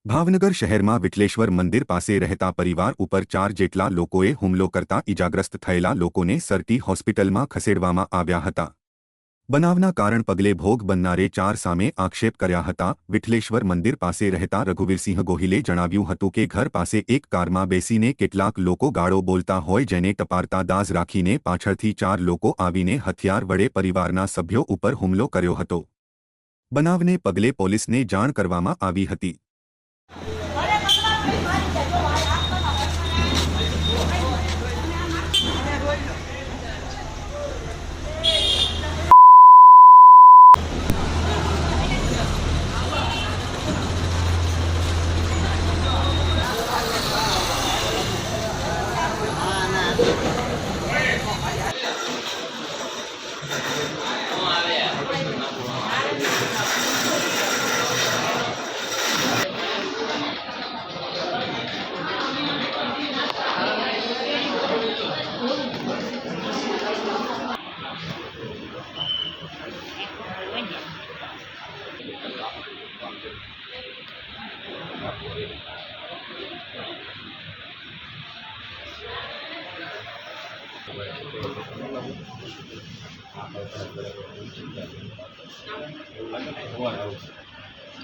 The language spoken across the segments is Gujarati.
ભાવનગર શહેરમાં વિઠલેશ્વર મંદિર પાસે રહેતા પરિવાર ઉપર 4 જેટલા લોકોએ હુમલો કરતા ઇજાગ્રસ્ત થયેલા લોકોને સરટી હોસ્પિટલમાં ખસેડવામાં આવ્યા હતા। બનાવના કારણ પગલે ભોગ બનનારે 4 સામે આક્ષેપ કર્યા હતા। વિઠલેશ્વર મંદિર પાસે રહેતા રઘુવીરસિંહ ગોહિલે જણાવ્યું હતું કે ઘર પાસે એક કારમાં બેસીને કેટલાક લોકો ગાળો બોલતા હોય જેને ટપારતા દાઝ રાખીને પાછળથી 4 લોકો આવીને હથિયાર વડે પરિવારના સભ્યો ઉપર હુમલો કર્યો હતો। બનાવને પગલે પોલીસને જાણ કરવામાં આવી હતી।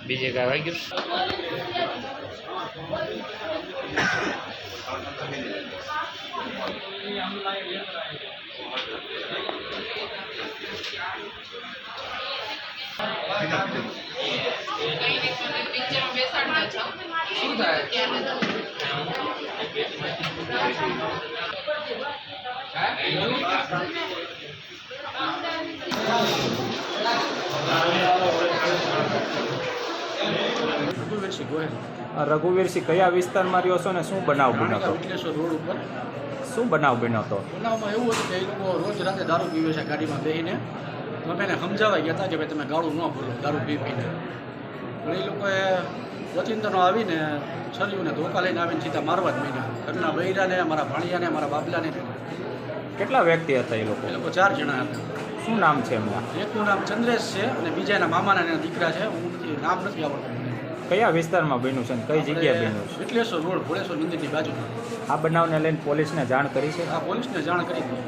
બીજે કાંઈ વાગ્યું? શું થાય? રઘુવીરસિંહ કયા વિસ્તારમાં રહ્યો છો ને શું બનાવ બન્યો હતો? વિઠલેશ્વર રોડ ઉપર શું બનાવ બન્યો હતો? બનાવમાં એવું હતું કે એ લોકો રોજ રાતે દારૂ પીવે છે ગાડીમાં બેસીને। અમે એને સમજાવવા ગયા હતા કે ભાઈ તમે ગાળું ન બોલો દારૂ પીને, પણ એ લોકોએ વચિંતનો આવીને છરીઓને ધોકા લઈને આવીને સીધા મારવા જ માંડ્યા। ઘરના બૈરાને, મારા ભાણિયાને, મારા બાબલાને। કેટલા વ્યક્તિ હતા એ લોકો? એ લોકો 4 જણા હતા। શું નામ છે એમના? એકનું નામ ચંદ્રેશ છે અને બીજા એના મામાના એના દીકરા છે। હું નામ નથી આવડતું મને। કયા વિસ્તારમાં બન્યું છે અને કઈ જગ્યાએ બન્યું છે? વિઠલેશ્વર રોડ ભોળેશ્વર મંદિરની બાજુમાં। આ બનાવને લઈને પોલીસને જાણ કરી છે? આ પોલીસને જાણ કરી દીધી।